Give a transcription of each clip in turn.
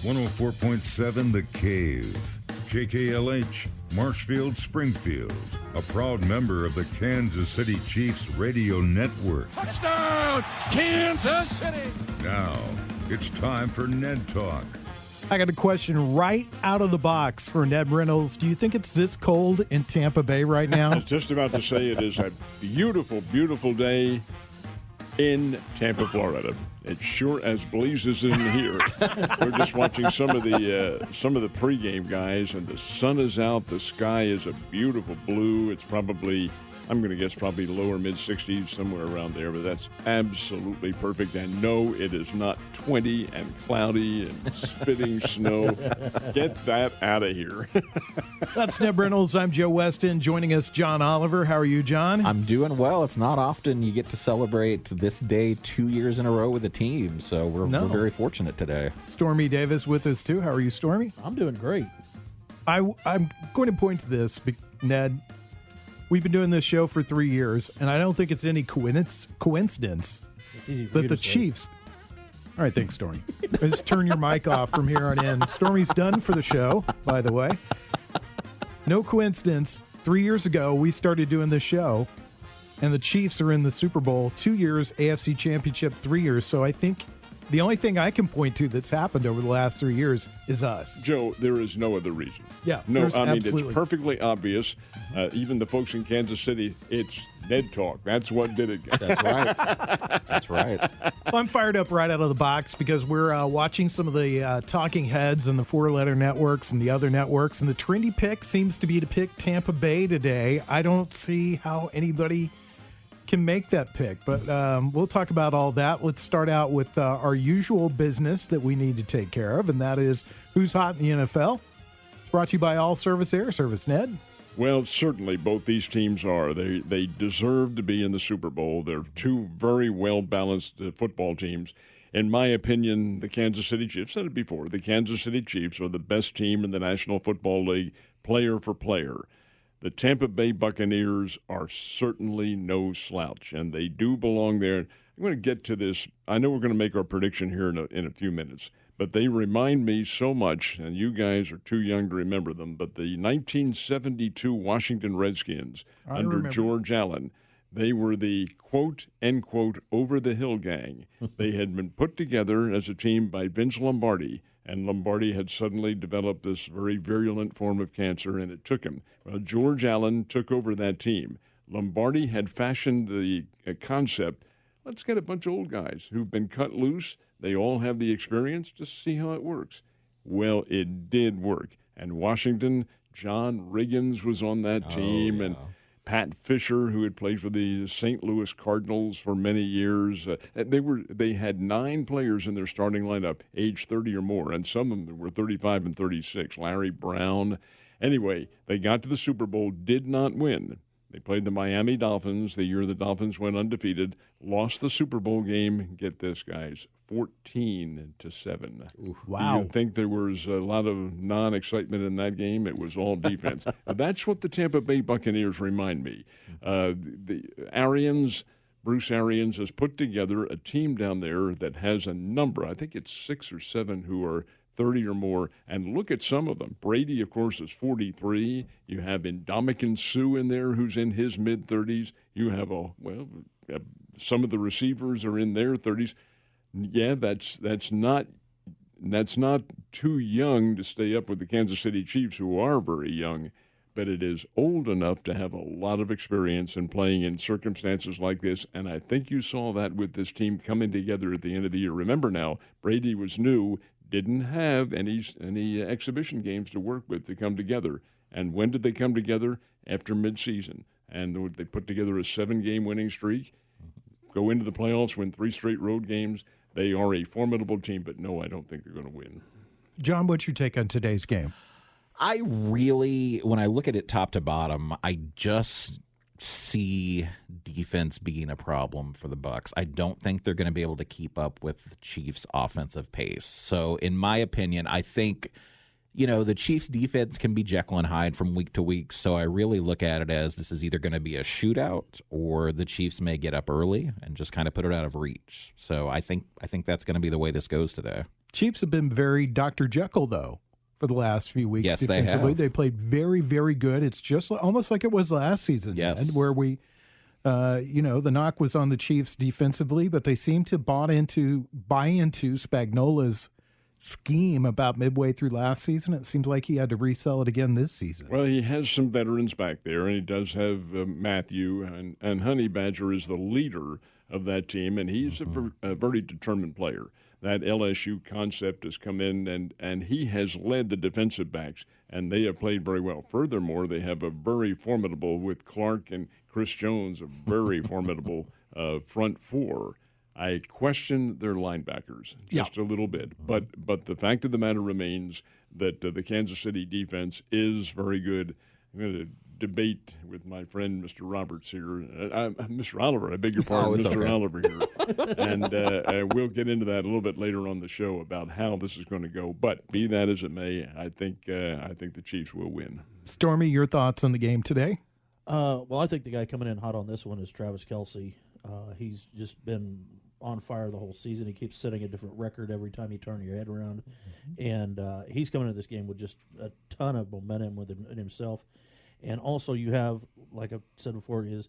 104.7 The Cave. KKLH, Marshfield, Springfield. A proud member of the Kansas City Chiefs radio network. Touchdown, Kansas City! Now, it's time for Ned Talk. I got a question right out of the box for Ned Reynolds. Do you think it's this cold in Tampa Bay right now? I was just about to say it is a beautiful, beautiful day in Tampa, Florida. It sure as blazes in here. We're just watching some of the pregame guys, and the sun is out. The sky is a beautiful blue. It's probably, I'm going to guess, probably lower mid-60s, somewhere around there, but that's absolutely perfect. And no, it is not 20 and cloudy and spitting snow. Get that out of here. That's Ned Reynolds. I'm Joe Westen. Joining us, John Oliver. How are you, John? I'm doing well. It's not often you get to celebrate this day 2 years in a row with a team, so we're very fortunate today. Stormy Davis with us, too. How are you, Stormy? I'm doing great. I'm going to point to this, Ned. We've been doing this show for 3 years, and I don't think it's any coincidence that the Chiefs. All right, thanks, Stormy. Just turn your mic off from here on in. Stormy's done for the show, by the way. No coincidence. 3 years ago, we started doing this show, and the Chiefs are in the Super Bowl 2 years, AFC Championship 3 years. So I think the only thing I can point to that's happened over the last 3 years is us. Joe, there is no other reason. Yeah, no, I mean, it's perfectly obvious. Even the folks in Kansas City, it's Ned Talk. That's what did it. That's right. That's right. Well, I'm fired up right out of the box because we're watching some of the talking heads and the four-letter networks and the other networks, and the trendy pick seems to be to pick Tampa Bay today. I don't see how anybody can make that pick, but we'll talk about all that. Let's start out with our usual business that we need to take care of, and that is who's hot in the NFL. It's brought to you by All Service Air Service. Ned? Well, certainly both these teams are. They deserve to be in the Super Bowl. They're two very well-balanced football teams. In my opinion, the Kansas City Chiefs, said it before, the Kansas City Chiefs are the best team in the National Football League, player for player. The Tampa Bay Buccaneers are certainly no slouch, and they do belong there. I'm going to get to this. I know we're going to make our prediction here in a few minutes, but they remind me so much, and you guys are too young to remember them, but the 1972 Washington Redskins under George Allen, they were the quote-unquote over-the-hill gang. They had been put together as a team by Vince Lombardi, and Lombardi had suddenly developed this very virulent form of cancer, and it took him. Well, George Allen took over that team. Lombardi had fashioned the concept, let's get a bunch of old guys who've been cut loose. They all have the experience. Just see how it works. Well, it did work. And Washington, John Riggins was on that team, and Pat Fisher, who had played for the St. Louis Cardinals for many years. They had 9 players in their starting lineup, age 30 or more, and some of them were 35 and 36. Larry Brown. Anyway, they got to the Super Bowl, did not win. They played the Miami Dolphins the year the Dolphins went undefeated, lost the Super Bowl game. Get this, guys, 14-7. Wow. You think there was a lot of non-excitement in that game? It was all defense. That's what the Tampa Bay Buccaneers remind me. The Arians, Bruce Arians has put together a team down there that has a number. I think it's 6 or 7 who are 30 or more, and look at some of them. Brady, of course, is 43. You have Ndamukong Suh in there, who's in his mid-30s. You have some of the receivers are in their 30s. Yeah, that's not too young to stay up with the Kansas City Chiefs, who are very young, but it is old enough to have a lot of experience in playing in circumstances like this, and I think you saw that with this team coming together at the end of the year. Remember now, Brady was new, didn't have any exhibition games to work with to come together. And when did they come together? After midseason. And they put together a 7-game winning streak, go into the playoffs, win 3 straight road games. They are a formidable team, but no, I don't think they're going to win. John, what's your take on today's game? When I look at it top to bottom, I just see defense being a problem for the Bucs. I don't think they're going to be able to keep up with the Chiefs' offensive pace. So, in my opinion, I think, the Chiefs' defense can be Jekyll and Hyde from week to week. So, I really look at it as this is either going to be a shootout or the Chiefs may get up early and just kind of put it out of reach. So, I think that's going to be the way this goes today. Chiefs have been very Dr. Jekyll, though, for the last few weeks. Yes, defensively. they have. They played very, very good. It's just almost like it was last season, Yes. Ed, where we, the knock was on the Chiefs defensively, but they seemed to buy into Spagnola's scheme about midway through last season. It seems like he had to resell it again this season. Well, he has some veterans back there, and he does have Matthew, and Honey Badger is the leader of that team, and he's a very determined player. That LSU concept has come in, and he has led the defensive backs, and they have played very well. Furthermore, they have a very formidable, with Clark and Chris Jones, a very formidable front four. I question their linebackers just a little bit, but the fact of the matter remains that the Kansas City defense is very good. I'm going to debate with my friend Mr. Roberts here, Mr. Oliver. I beg your pardon, Mr. Okay. Oliver here, and we'll get into that a little bit later on the show about how this is going to go. But be that as it may, I think the Chiefs will win. Stormy, your thoughts on the game today? Well, I think the guy coming in hot on this one is Travis Kelce. He's just been on fire the whole season. He keeps setting a different record every time you turn your head around. And he's coming into this game with just a ton of momentum in himself. And also you have, like I said before, you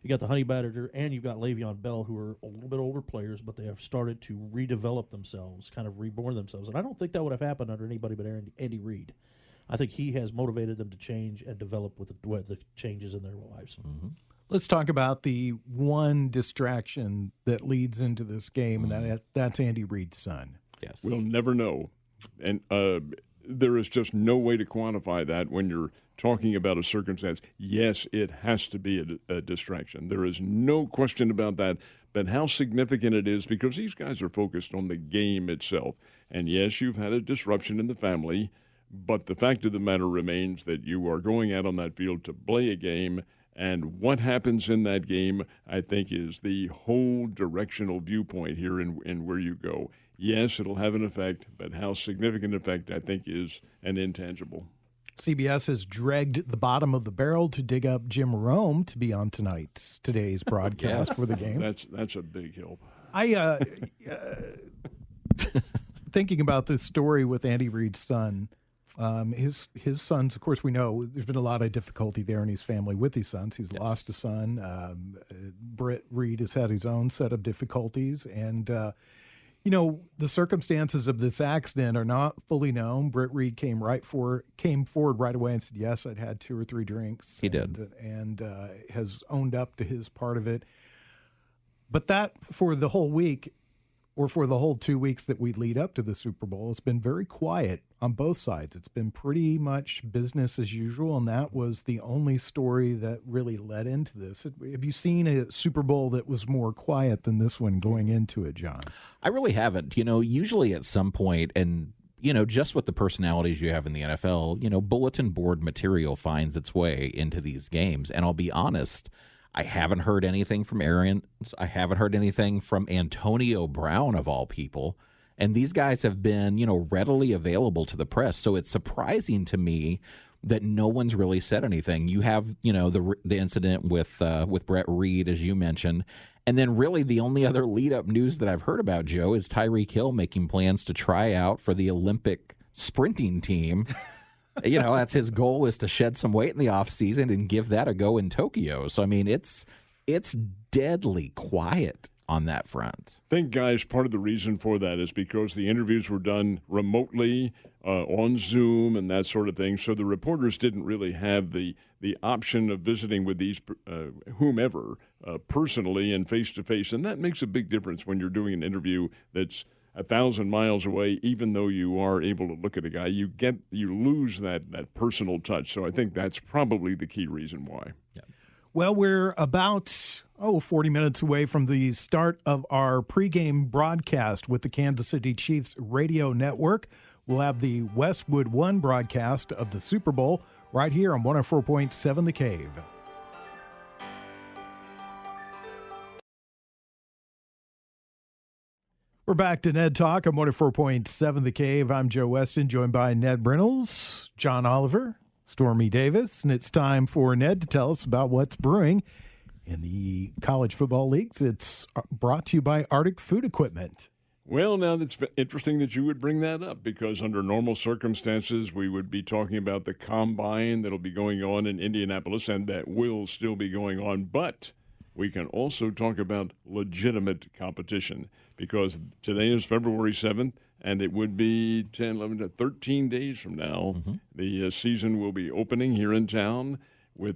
got the Honey Badger and you've got Le'Veon Bell, who are a little bit older players, but they have started to redevelop themselves, kind of reborn themselves. And I don't think that would have happened under anybody but Andy Reid. I think he has motivated them to change and develop with the changes in their lives. Mm-hmm. Let's talk about the one distraction that leads into this game, and that's Andy Reid's son. Yes. We'll never know. And there is just no way to quantify that when you're talking about a circumstance. Yes, it has to be a distraction. There is no question about that. But how significant it is, because these guys are focused on the game itself. And yes, you've had a disruption in the family, but the fact of the matter remains that you are going out on that field to play a game. And what happens in that game, I think, is the whole directional viewpoint here in where you go. Yes, it'll have an effect, but how significant effect, I think, is an intangible. CBS has dragged the bottom of the barrel to dig up Jim Rome to be on today's broadcast for the game. That's a big help. I thinking about this story with Andy Reid's son. His sons, of course, we know there's been a lot of difficulty there in his family with his sons. He's lost a son. Britt Reid has had his own set of difficulties. And, the circumstances of this accident are not fully known. Britt Reid came forward right away and said, yes, I'd had 2 or 3 drinks. He did. And has owned up to his part of it. But that, for the whole week, or for the whole 2 weeks that we lead up to the Super Bowl, it's been very quiet on both sides. It's been pretty much business as usual, and that was the only story that really led into this. Have you seen a Super Bowl that was more quiet than this one going into it, John? I really haven't. Usually at some point, and just with the personalities you have in the NFL, bulletin board material finds its way into these games. And I'll be honest, I haven't heard anything from Arians. I haven't heard anything from Antonio Brown, of all people. And these guys have been, readily available to the press. So it's surprising to me that no one's really said anything. You have, the incident with Brett Reid, as you mentioned. And then really the only other lead-up news that I've heard about, Joe, is Tyreek Hill making plans to try out for the Olympic sprinting team. That's his goal, is to shed some weight in the offseason and give that a go in Tokyo. So, I mean, it's deadly quiet on that front. I think, guys, part of the reason for that is because the interviews were done remotely, on Zoom and that sort of thing. So the reporters didn't really have the option of visiting with these whomever personally and face-to-face. And that makes a big difference when you're doing an interview that's 1,000 miles away. Even though you are able to look at a guy, you lose that personal touch. So I think that's probably the key reason why. Yeah. Well, we're about 40 minutes away from the start of our pregame broadcast with the Kansas City Chiefs radio network. We'll have the Westwood One broadcast of the Super Bowl right here on 104.7 The Cave. We're back to Ned Talk on 104.7 The Cave. I'm Joe Westen, joined by Ned Reynolds, John Oliver, Stormy Davis, and it's time for Ned to tell us about what's brewing in the college football leagues. It's brought to you by Arctic Food Equipment. Well, now that's interesting that you would bring that up, because under normal circumstances, we would be talking about the combine that'll be going on in Indianapolis, and that will still be going on. But we can also talk about legitimate competition, because today is February 7th, and it would be 10, 11, 13 days from now. The season will be opening here in town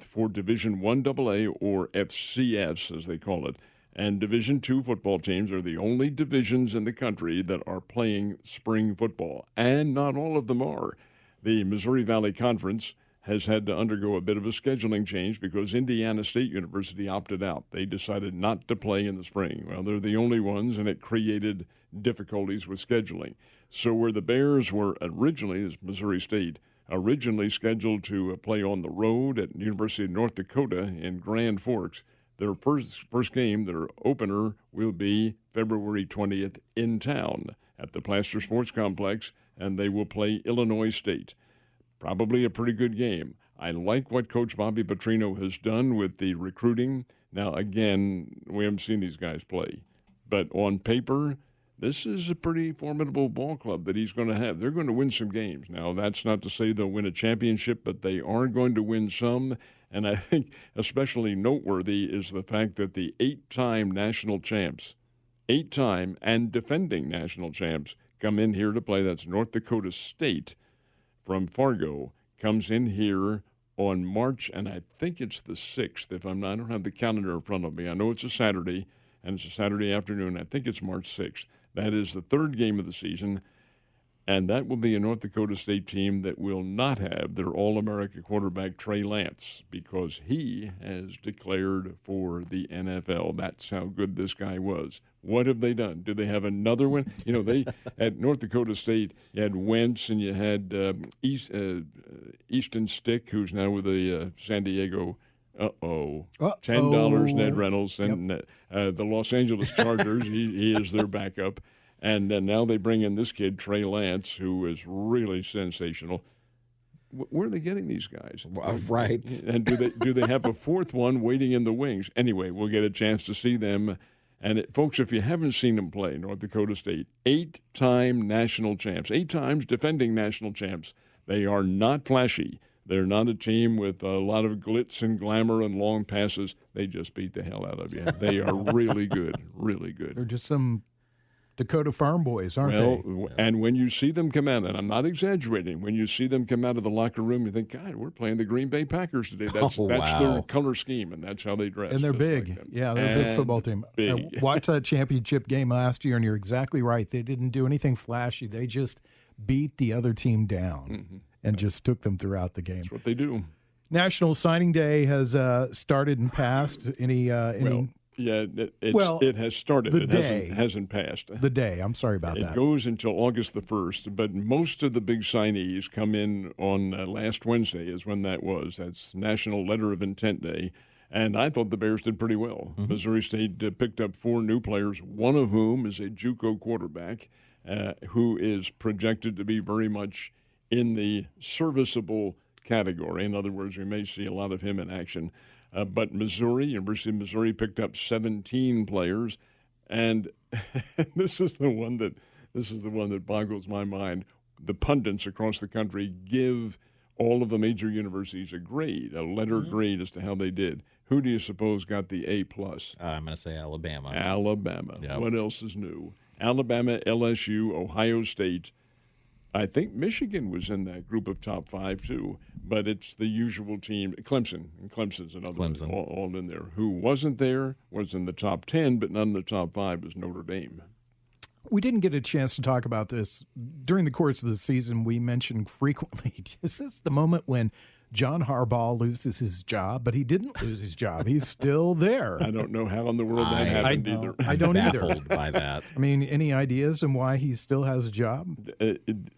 for Division I AA, or FCS, as they call it. And Division II football teams are the only divisions in the country that are playing spring football, and not all of them are. The Missouri Valley Conference has had to undergo a bit of a scheduling change because Indiana State University opted out. They decided not to play in the spring. Well, they're the only ones, and it created difficulties with scheduling. So where the Bears were originally, as Missouri State, originally scheduled to play on the road at University of North Dakota in Grand Forks, their first game, their opener, will be February 20th in town at the Plaster Sports Complex, and they will play Illinois State. Probably a pretty good game. I like what Coach Bobby Petrino has done with the recruiting. Now, again, we haven't seen these guys play, but on paper, this is a pretty formidable ball club that he's going to have. They're going to win some games. Now, that's not to say they'll win a championship, but they are going to win some. And I think especially noteworthy is the fact that the 8-time national champs, 8-time and defending national champs, come in here to play. That's North Dakota State from Fargo, comes in here on March, and I think it's the 6th. I don't have the calendar in front of me. I know it's a Saturday, and it's a Saturday afternoon. I think it's March 6th. That is the third game of the season. And that will be a North Dakota State team that will not have their All-America quarterback, Trey Lance, because he has declared for the NFL. That's how good this guy was. What have they done? Do they have another one? You know, they at North Dakota State, you had Wentz and you had Easton Stick, who's now with the San Diego. $10 Ned Reynolds, and the Los Angeles Chargers. he is their backup. And now they bring in this kid, Trey Lance, who is really sensational. Where are they getting these guys? Right. And do they have a fourth one waiting in the wings? Anyway, we'll get a chance to see them. And, folks, if you haven't seen them play, North Dakota State, 8-time national champs, 8 times defending national champs. They are not flashy. They're not a team with a lot of glitz and glamour and long passes. They just beat the hell out of you. They are really good, really good. They're just some Dakota farm boys, aren't they? And when you see them come out, and I'm not exaggerating, when you see them come out of the locker room, you think, God, we're playing the Green Bay Packers today. That's their color scheme, and that's how they dress. And they're big. Like they're a big football team. Big. Watch that championship game last year, and you're exactly right. They didn't do anything flashy. They just beat the other team down and just took them throughout the game. That's what they do. National Signing Day has started and passed. Yeah, it has started. It hasn't passed. The day. I'm sorry about that. It goes until August the 1st, but most of the big signees come in on last Wednesday is when that was. That's National Letter of Intent Day, and I thought the Bears did pretty well. Missouri State picked up 4 new players, one of whom is a JUCO quarterback who is projected to be very much in the serviceable category. In other words, we may see a lot of him in action. But University of Missouri picked up 17 players, and this is the one that boggles my mind. The pundits across the country give all of the major universities a grade, a letter grade as to how they did. Who do you suppose got the A+? I'm going to say Alabama. Alabama. Yep. What else is new? Alabama, LSU, Ohio State. I think Michigan was in that group of top 5 too, but it's the usual team. Clemson's another one, all in there. Who wasn't there was in the top 10, but none in the top 5 was Notre Dame. We didn't get a chance to talk about this during the course of the season. We mentioned frequently, this is the moment when John Harbaugh loses his job, but he didn't lose his job. He's still there. I don't know how in the world that happened either. I don't either. Baffled by that. I mean, any ideas on why he still has a job?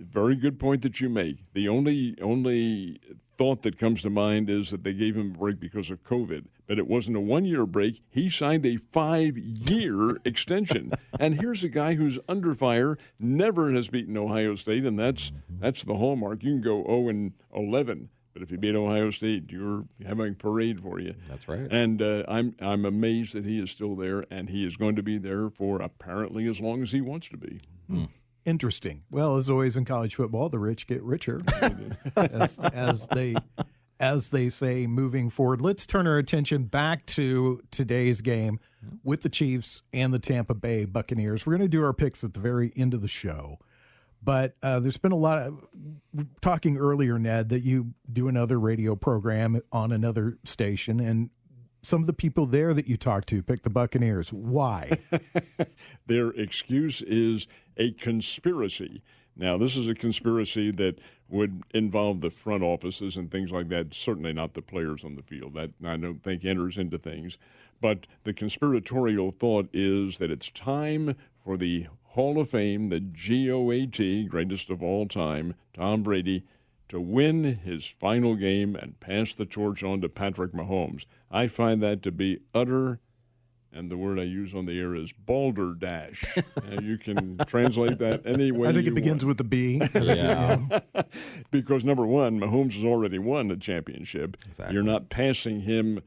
Very good point that you make. The only thought that comes to mind is that they gave him a break because of COVID, but it wasn't a 1-year break. He signed a 5-year extension. And here's a guy who's under fire, never has beaten Ohio State, and that's the hallmark. You can go 0-11. But if you beat Ohio State, you're having a parade for you. That's right. And I'm amazed that he is still there, and he is going to be there for apparently as long as he wants to be. Interesting. Well, as always in college football, the rich get richer, as they say, moving forward. Let's turn our attention back to today's game with the Chiefs and the Tampa Bay Buccaneers. We're going to do our picks at the very end of the show. But there's been a lot of talking earlier, Ned, that you do another radio program on another station, and some of the people there that you talk to pick the Buccaneers. Why? Their excuse is a conspiracy. Now, this is a conspiracy that would involve the front offices and things like that, certainly not the players on the field. That I don't think enters into things. But the conspiratorial thought is that it's time for the Hall of Fame, the GOAT, greatest of all time, Tom Brady, to win his final game and pass the torch on to Patrick Mahomes. I find that to be utter, and the word I use on the air is balderdash. You can translate that any way you want. I think it begins with a B. Yeah. Because, number one, Mahomes has already won the championship. Exactly. You're not passing him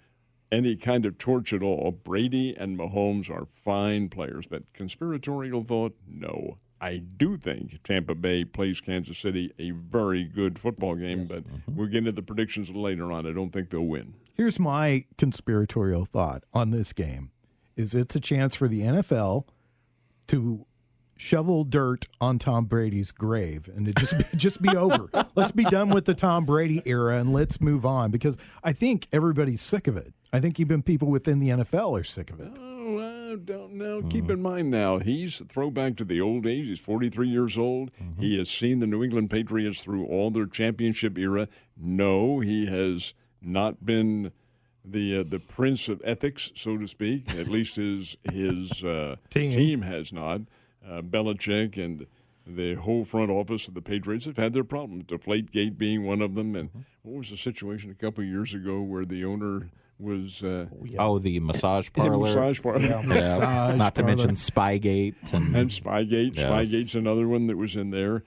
any kind of torch at all. Brady and Mahomes are fine players, but conspiratorial thought, no. I do think Tampa Bay plays Kansas City a very good football game, but we'll get into the predictions later on. I don't think they'll win. Here's my conspiratorial thought on this game, is it's a chance for the NFL to shovel dirt on Tom Brady's grave and it just be over. Let's be done with the Tom Brady era and let's move on, because I think everybody's sick of it. I think even people within the NFL are sick of it. Oh, I don't know. Keep in mind now, he's a throwback to the old days. He's 43 years old. He has seen the New England Patriots through all their championship era. No, he has not been the prince of ethics, so to speak. At least his team has not. Belichick and the whole front office of the Patriots have had their problems, Deflategate being one of them. And what was the situation a couple of years ago where the owner was the massage parlor. Massage parlor. Yeah. Not to mention Spygate. And Spygate. Yes. Spygate's another one that was in there.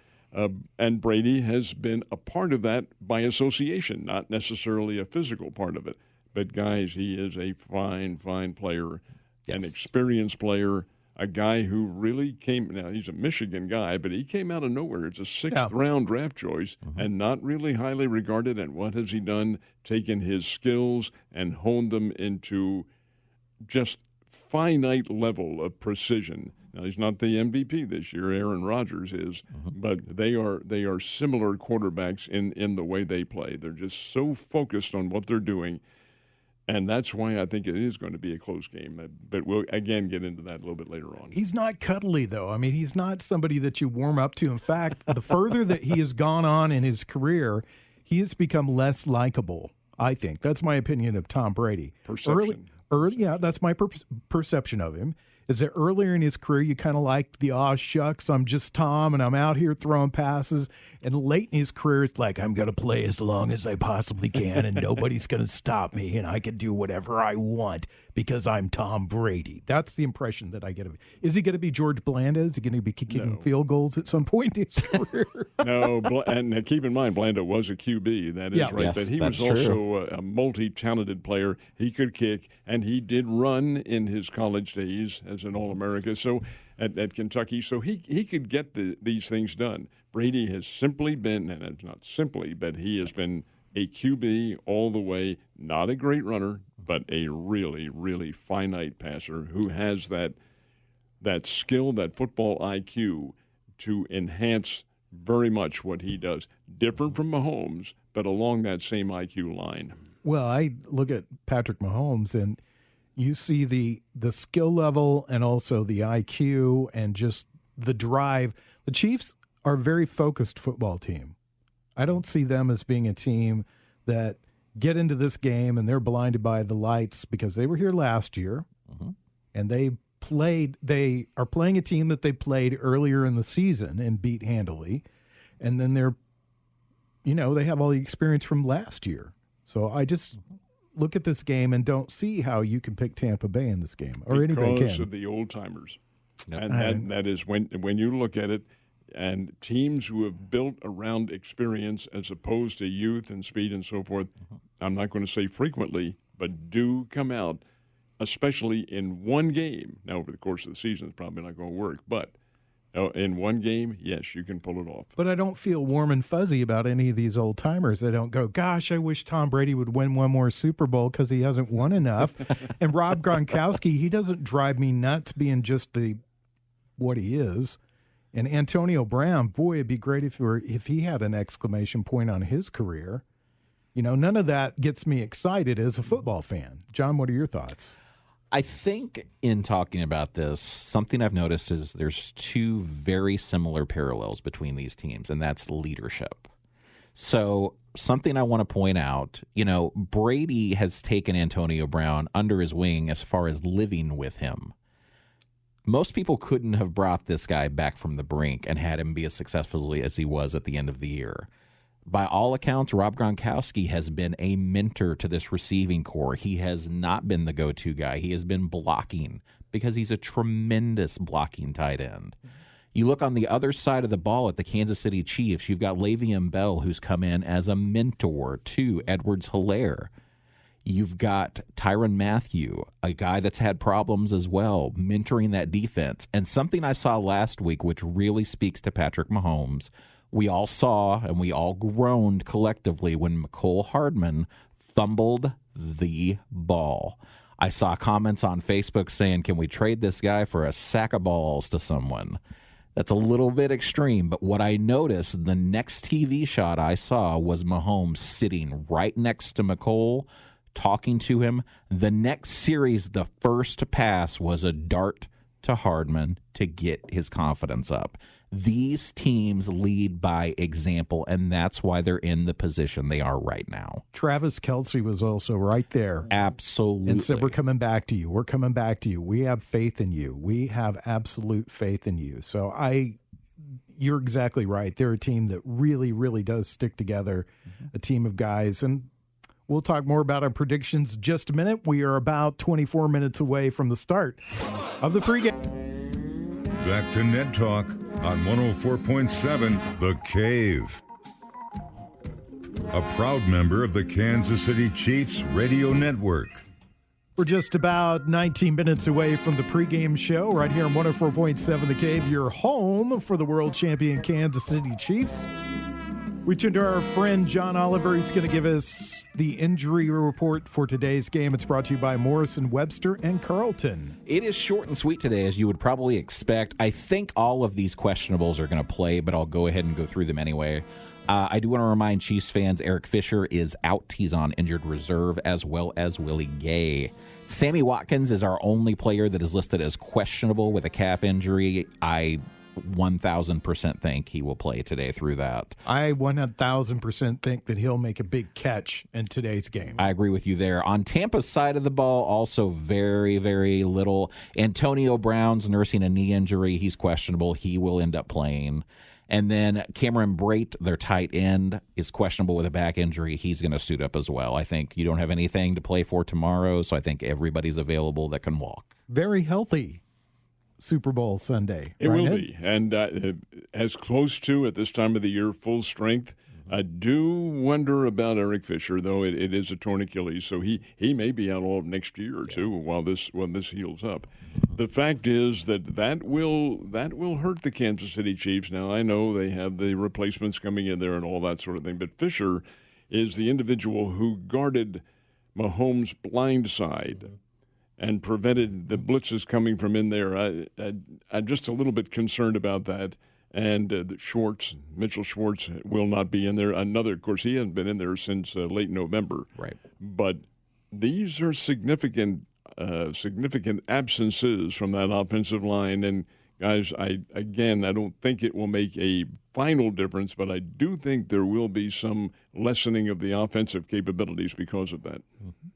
And Brady has been a part of that by association, not necessarily a physical part of it. But, guys, he is a fine, fine player, an experienced player, a guy who really came – now, he's a Michigan guy, but he came out of nowhere. It's a sixth-round draft choice and not really highly regarded. And what has he done? Taken his skills and honed them into just finite level of precision. Now, he's not the MVP this year. Aaron Rodgers is. But they are similar quarterbacks in the way they play. They're just so focused on what they're doing. And that's why I think it is going to be a close game. But we'll, again, get into that a little bit later on. He's not cuddly, though. I mean, he's not somebody that you warm up to. In fact, the further that he has gone on in his career, he has become less likable, I think. That's my opinion of Tom Brady. Perception. Yeah, that's my perception of him. Is that earlier in his career, you kind of liked the, aw, shucks, I'm just Tom, and I'm out here throwing passes. And late in his career, it's like, I'm going to play as long as I possibly can, and nobody's going to stop me, and I can do whatever I want because I'm Tom Brady. That's the impression that I get of it. Is he going to be George Blanda? Is he going to be kicking field goals at some point in his career? No, and keep in mind, Blanda was a QB. That is right. Yes, but he was also a multi-talented player. He could kick, and he did run in his college days as an All-America. So at Kentucky, so he could get these things done. Brady has simply been, and it's not simply, but he has been a QB all the way, not a great runner, but a really, really finite passer who has that skill, that football IQ to enhance very much what he does. Different from Mahomes, but along that same IQ line. Well, I look at Patrick Mahomes, and you see the skill level and also the IQ and just the drive. The Chiefs are a very focused football team. I don't see them as being a team that get into this game and they're blinded by the lights, because they were here last year and they are playing a team that they played earlier in the season and beat handily. And then they have all the experience from last year. So I just look at this game and don't see how you can pick Tampa Bay in this game, or anybody can. Because of the old timers. Yep. And that is when you look at it, And teams who have built around experience as opposed to youth and speed and so forth, I'm not going to say frequently, but do come out, especially in one game. Now, over the course of the season, it's probably not going to work, but in one game, yes, you can pull it off. But I don't feel warm and fuzzy about any of these old timers. I don't go, gosh, I wish Tom Brady would win one more Super Bowl because he hasn't won enough. And Rob Gronkowski, he doesn't drive me nuts being just what he is. And Antonio Brown, boy, it'd be great if he had an exclamation point on his career. You know, none of that gets me excited as a football fan. John, what are your thoughts? I think in talking about this, something I've noticed is there's two very similar parallels between these teams, and that's leadership. So something I want to point out, you know, Brady has taken Antonio Brown under his wing as far as living with him. Most people couldn't have brought this guy back from the brink and had him be as successful as he was at the end of the year. By all accounts, Rob Gronkowski has been a mentor to this receiving core. He has not been the go-to guy. He has been blocking because he's a tremendous blocking tight end. You look on the other side of the ball at the Kansas City Chiefs, you've got Le'Veon Bell, who's come in as a mentor to Edwards-Helaire. You've got Tyrann Mathieu, a guy that's had problems as well, mentoring that defense. And something I saw last week, which really speaks to Patrick Mahomes, we all saw and we all groaned collectively when Mecole Hardman fumbled the ball. I saw comments on Facebook saying, can we trade this guy for a sack of balls to someone? That's a little bit extreme, but what I noticed, the next TV shot I saw was Mahomes sitting right next to Mecole, talking to him. The next series, the first pass was a dart to Hardman to get his confidence up. These teams lead by example, and that's why they're in the position they are right now. Travis Kelce was also right there. Absolutely. And said, we're coming back to you. We're coming back to you. We have faith in you. We have absolute faith in you. So you're exactly right. They're a team that really, really does stick together, a team of guys. And we'll talk more about our predictions in just a minute. We are about 24 minutes away from the start of the pregame. Back to Ned Talk on 104.7 The Cave. A proud member of the Kansas City Chiefs radio network. We're just about 19 minutes away from the pregame show right here on 104.7 The Cave, your home for the world champion Kansas City Chiefs. We turn to our friend John Oliver. He's going to give us the injury report for today's game. It's brought to you by Morrison, Webster, and Carlton. It is short and sweet today, as you would probably expect. I think all of these questionables are going to play, but I'll go ahead and go through them anyway. I do want to remind Chiefs fans, Eric Fisher is out. He's on injured reserve, as well as Willie Gay. Sammy Watkins is our only player that is listed as questionable with a calf injury. I 1,000% think he will play today through that. I 1,000% think that he'll make a big catch in today's game. I agree with you there. On Tampa's side of the ball, also very, very little. Antonio Brown's nursing a knee injury. He's questionable. He will end up playing. And then Cameron Brate, their tight end, is questionable with a back injury. He's going to suit up as well. I think you don't have anything to play for tomorrow, so I think everybody's available that can walk. Very healthy Super Bowl Sunday. It right, will Ned? be. And as close to, at this time of the year, full strength. I do wonder about Eric Fisher, though it is a torn Achilles, so he may be out all of next year or two while this heals up. The fact is that will hurt the Kansas City Chiefs. Now, I know they have the replacements coming in there and all that sort of thing, but Fisher is the individual who guarded Mahomes' blind side and prevented the blitzes coming from in there. I'm just a little bit concerned about that. And Mitchell Schwartz will not be in there. Of course, he hasn't been in there since late November. Right. But these are significant absences from that offensive line. And guys, I don't think it will make a final difference, but I do think there will be some lessening of the offensive capabilities because of that. Mm-hmm.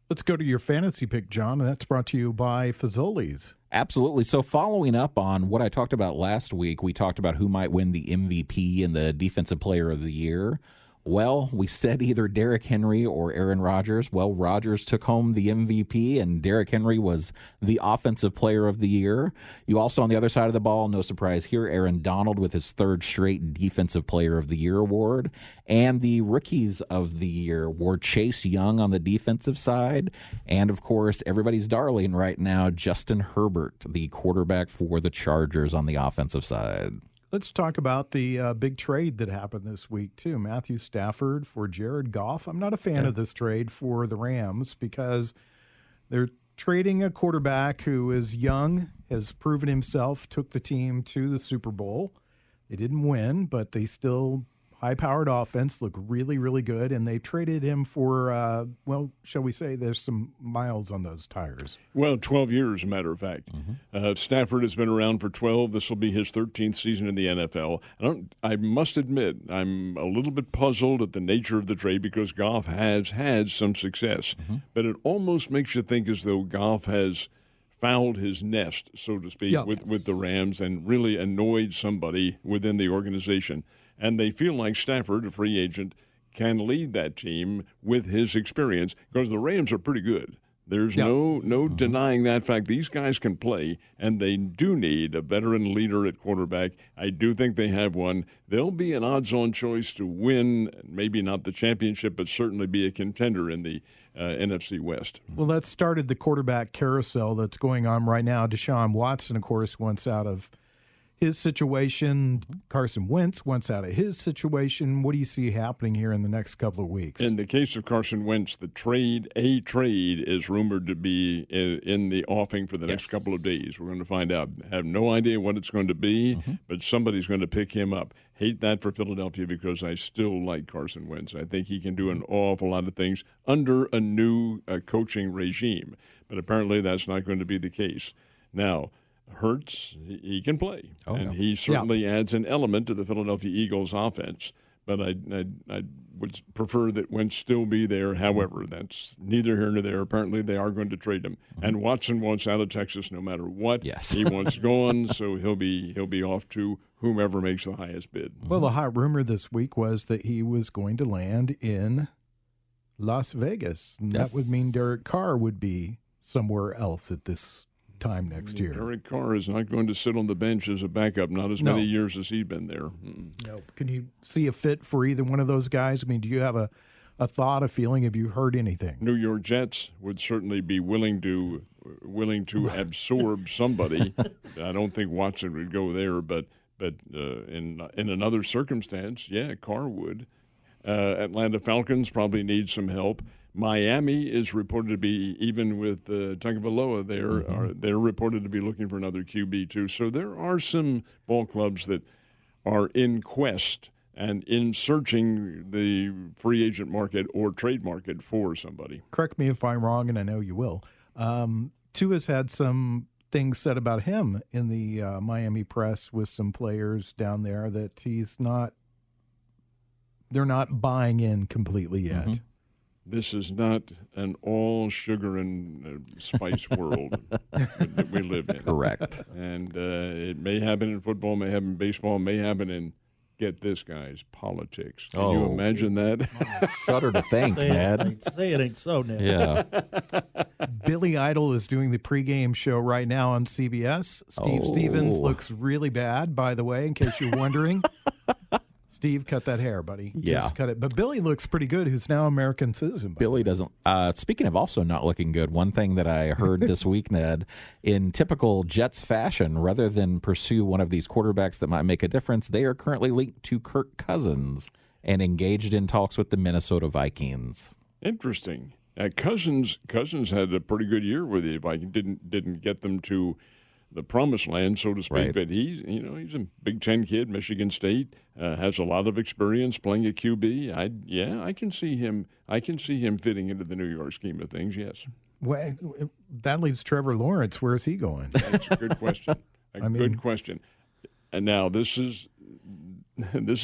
Let's go to your fantasy pick, John, and that's brought to you by Fazoli's. Absolutely. So following up on what I talked about last week, we talked about who might win the MVP and the Defensive Player of the Year. Well, we said either Derrick Henry or Aaron Rodgers. Well, Rodgers took home the MVP, and Derrick Henry was the Offensive Player of the Year. You also, on the other side of the ball, no surprise here, Aaron Donald with his third straight Defensive Player of the Year award. And the Rookies of the Year were Chase Young on the defensive side. And, of course, everybody's darling right now, Justin Herbert, the quarterback for the Chargers on the offensive side. Let's talk about the big trade that happened this week, too. Matthew Stafford for Jared Goff. I'm not a fan of this trade for the Rams because they're trading a quarterback who is young, has proven himself, took the team to the Super Bowl. They didn't win, but they still high-powered offense, look really, really good, and they traded him for, well, shall we say there's some miles on those tires. Well, 12 years, as a matter of fact. Stafford has been around for 12. This will be his 13th season in the NFL. I must admit, I'm a little bit puzzled at the nature of the trade because Goff has had some success. But it almost makes you think as though Goff has fouled his nest, so to speak, with the Rams and really annoyed somebody within the organization. And they feel like Stafford, a free agent, can lead that team with his experience because the Rams are pretty good. There's no denying that fact. These guys can play, and they do need a veteran leader at quarterback. I do think they have one. They'll be an odds-on choice to win, maybe not the championship, but certainly be a contender in the NFC West. Well, that started the quarterback carousel that's going on right now. Deshaun Watson, of course, wants out of his situation. Carson Wentz wants out of his situation. What do you see happening here in the next couple of weeks? In the case of Carson Wentz, a trade is rumored to be in the offing for the next couple of days. We're going to find out. Have no idea what it's going to be, but somebody's going to pick him up. Hate that for Philadelphia because I still like Carson Wentz. I think he can do an awful lot of things under a new coaching regime, but apparently that's not going to be the case. Now, Hurts, he can play, he certainly adds an element to the Philadelphia Eagles offense. But I would prefer that Wentz still be there. However, that's neither here nor there. Apparently, they are going to trade him. And Watson wants out of Texas no matter what. Yes. He wants gone, so he'll be off to whomever makes the highest bid. Well, the hot rumor this week was that he was going to land in Las Vegas. And that would mean Derek Carr would be somewhere else at this time next year. Derek Carr is not going to sit on the bench as a backup, not as many years as he's been there. No. Can you see a fit for either one of those guys? I mean, do you have a thought, a feeling? Have you heard anything? New York Jets would certainly be willing to absorb somebody. I don't think Watson would go there, but in another circumstance, Carr would. Atlanta Falcons probably need some help. Miami is reported to be, even with Tagovailoa they're reported to be looking for another QB too. So there are some ball clubs that are in quest and in searching the free agent market or trade market for somebody. Correct me if I'm wrong, and I know you will. Tua's had some things said about him in the Miami press with some players down there that they're not buying in completely yet. This is not an all sugar and spice world that we live in. Correct. And it may happen in football, may happen in baseball, may happen in, get this, guys, politics. Can you imagine that? Shudder to think, Ned. Say it ain't so, Ned. Yeah. Billy Idol is doing the pregame show right now on CBS. Steve Stevens looks really bad, by the way, in case you're wondering. Steve, cut that hair, buddy. Yeah. Just cut it. But Billy looks pretty good, who's now American citizen. Billy doesn't. Speaking of also not looking good, one thing that I heard this week, Ned, in typical Jets fashion, rather than pursue one of these quarterbacks that might make a difference, they are currently linked to Kirk Cousins and engaged in talks with the Minnesota Vikings. Interesting. Cousins had a pretty good year with the Vikings. Didn't get them to the promised land, so to speak. Right. But he's a Big Ten kid, Michigan State, has a lot of experience playing a QB. I can see him. I can see him fitting into the New York scheme of things. Yes. Well, that leaves Trevor Lawrence. Where is he going? That's a good question. Good question. And now this is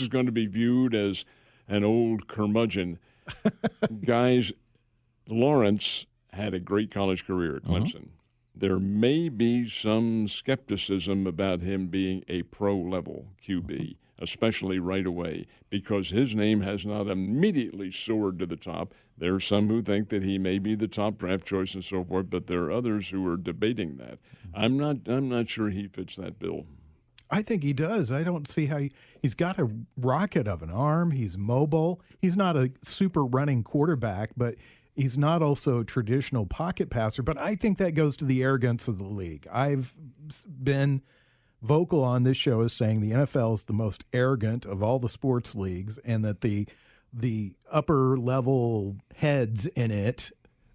going to be viewed as an old curmudgeon. Guys, Lawrence had a great college career at Clemson. There may be some skepticism about him being a pro-level QB. especially right away, because his name has not immediately soared to the top. There are some who think that he may be the top draft choice and so forth, but there are others who are debating that. I'm not sure he fits that bill. I think he does. I don't see how he's got a rocket of an arm. He's mobile. He's not a super running quarterback, but he's not also a traditional pocket passer. But I think that goes to the arrogance of the league. I've been vocal on this show as saying the NFL is the most arrogant of all the sports leagues, and that the upper level heads in it,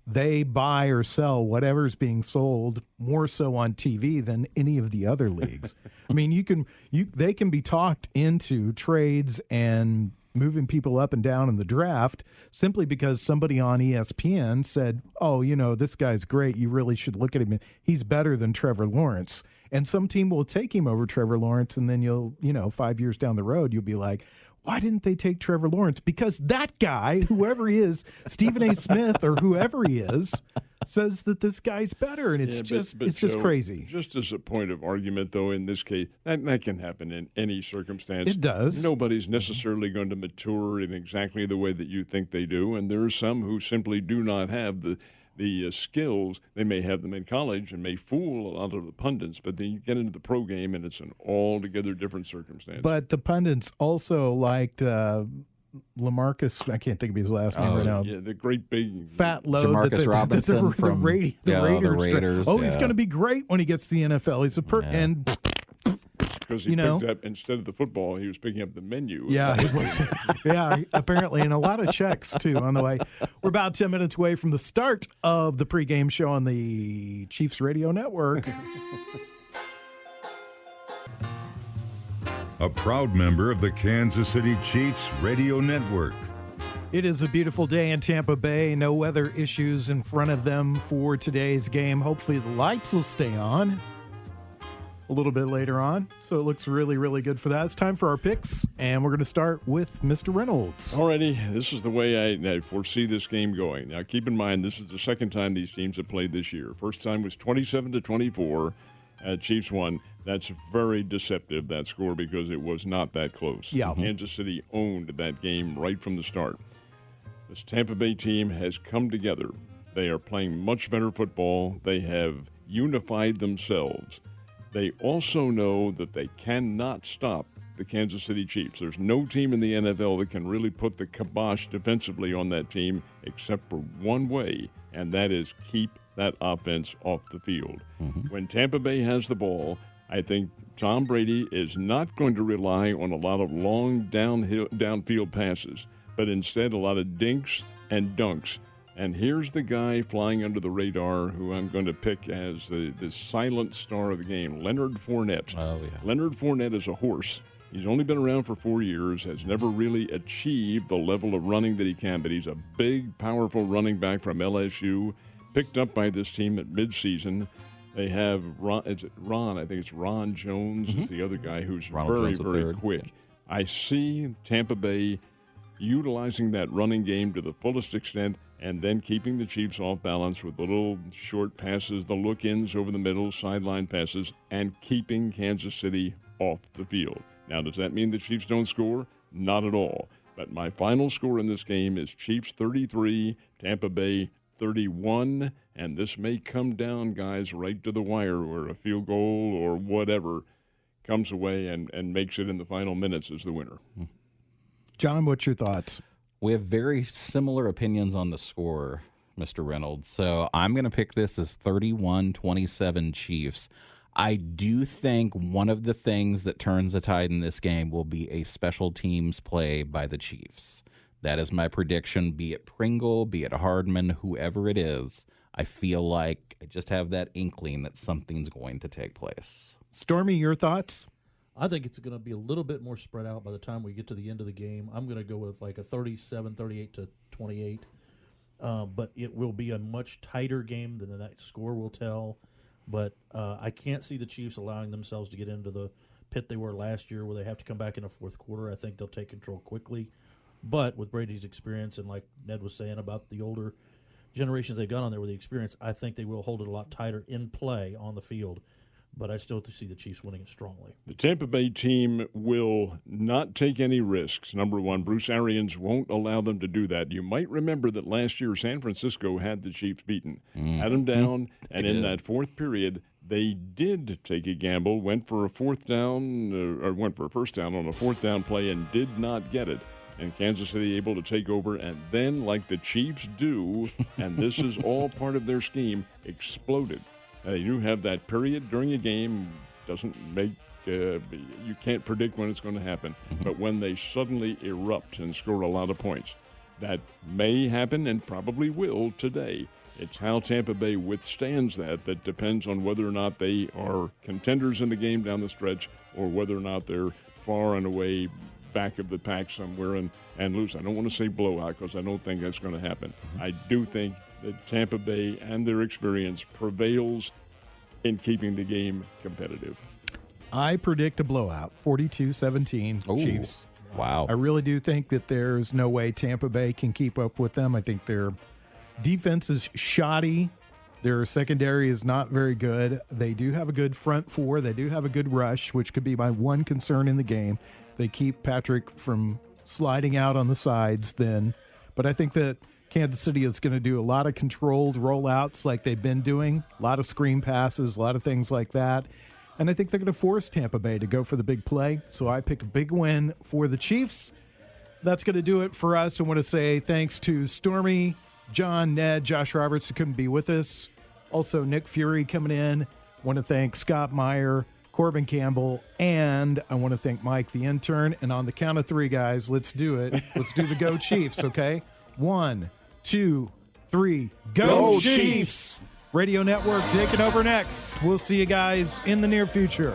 they buy or sell whatever's being sold more so on TV than any of the other leagues. I mean, they can be talked into trades and moving people up and down in the draft simply because somebody on ESPN said, "Oh, this guy's great. You really should look at him. He's better than Trevor Lawrence." And some team will take him over Trevor Lawrence, and then you'll 5 years down the road, you'll be like, why didn't they take Trevor Lawrence? Because that guy, whoever he is, Stephen A. Smith or whoever he is, says that this guy's better, and it's just crazy. Just as a point of argument, though, in this case, that can happen in any circumstance. It does. Nobody's necessarily going to mature in exactly the way that you think they do, and there are some who simply do not have the skills. They may have them in college and may fool a lot of the pundits, but then you get into the pro game and it's an altogether different circumstance. But the pundits also liked Lamarcus, I can't think of his last name right now. Yeah, the great big fat load Jamarcus Robinson from the Raiders. Raiders. He's going to be great when he gets to the NFL. He's and because he picked up, instead of the football, he was picking up the menu. Yeah, it was, apparently, and a lot of checks, too, on the way. We're about 10 minutes away from the start of the pregame show on the Chiefs Radio Network. A proud member of the Kansas City Chiefs Radio Network. It is a beautiful day in Tampa Bay. No weather issues in front of them for today's game. Hopefully the lights will stay on a little bit later on, so it looks really, really good for that. It's time for our picks, and we're going to start with Mr. Reynolds. Alrighty, this is the way I foresee this game going. Now, keep in mind, this is the second time these teams have played this year. First time was 27-24. Chiefs won. That's very deceptive, that score, because it was not that close. Yeah. Kansas City owned that game right from the start. This Tampa Bay team has come together. They are playing much better football. They have unified themselves. They also know that they cannot stop the Kansas City Chiefs. There's no team in the NFL that can really put the kibosh defensively on that team except for one way, and that is keep that offense off the field. Mm-hmm. When Tampa Bay has the ball, I think Tom Brady is not going to rely on a lot of long downfield passes, but instead a lot of dinks and dunks. And here's the guy flying under the radar who I'm going to pick as the silent star of the game, Leonard Fournette. Oh, yeah. Leonard Fournette is a horse. He's only been around for 4 years, has never really achieved the level of running that he can, but he's a big, powerful running back from LSU, picked up by this team at midseason. They have Ron Jones is the other guy who's very quick. Yeah. I see Tampa Bay utilizing that running game to the fullest extent and then keeping the Chiefs off balance with little short passes, the look-ins over the middle, sideline passes, and keeping Kansas City off the field. Now, does that mean the Chiefs don't score? Not at all. But my final score in this game is Chiefs 33, Tampa Bay 31, and this may come down, guys, right to the wire where a field goal or whatever comes away and makes it in the final minutes as the winner. John, what's your thoughts? We have very similar opinions on the score, Mr. Reynolds. So I'm going to pick this as 31-27 Chiefs. I do think one of the things that turns the tide in this game will be a special teams play by the Chiefs. That is my prediction, be it Pringle, be it Hardman, whoever it is. I feel like I just have that inkling that something's going to take place. Stormy, your thoughts? I think it's going to be a little bit more spread out by the time we get to the end of the game. I'm going to go with like a 38-28. But it will be a much tighter game than the next score will tell. But I can't see the Chiefs allowing themselves to get into the pit they were last year where they have to come back in the fourth quarter. I think they'll take control quickly. But with Brady's experience and like Ned was saying about the older generations they've got on there with the experience, I think they will hold it a lot tighter in play on the field. but I still see the Chiefs winning it strongly. The Tampa Bay team will not take any risks. Number one, Bruce Arians won't allow them to do that. You might remember that last year San Francisco had the Chiefs beaten, had them down, and in that fourth period, they did take a gamble, went for a first down on a fourth down play and did not get it. And Kansas City able to take over, and then, like the Chiefs do, and this is all part of their scheme, exploded. You have that period during a game, doesn't make you can't predict when it's going to happen. But when they suddenly erupt and score a lot of points, that may happen and probably will today. It's how Tampa Bay withstands that depends on whether or not they are contenders in the game down the stretch or whether or not they're far and away back of the pack somewhere and lose. I don't want to say blowout because I don't think that's going to happen. I do think that Tampa Bay and their experience prevails in keeping the game competitive. I predict a blowout, 42-17 Chiefs. Wow. I really do think that there's no way Tampa Bay can keep up with them. I think their defense is shoddy. Their secondary is not very good. They do have a good front four. They do have a good rush, which could be my one concern in the game. They keep Patrick from sliding out on the sides then. But I think that Kansas City is going to do a lot of controlled rollouts like they've been doing, a lot of screen passes, a lot of things like that. And I think they're going to force Tampa Bay to go for the big play. So I pick a big win for the Chiefs. That's going to do it for us. I want to say thanks to Stormy, John, Ned, Josh Roberts, who couldn't be with us. Also, Nick Fury coming in. I want to thank Scott Meyer, Corbin Campbell, and I want to thank Mike, the intern. And on the count of three, guys, let's do it. Let's do the Go Chiefs, okay? 1, 2, 3. Go Chiefs! Radio Network taking over next. We'll see you guys in the near future.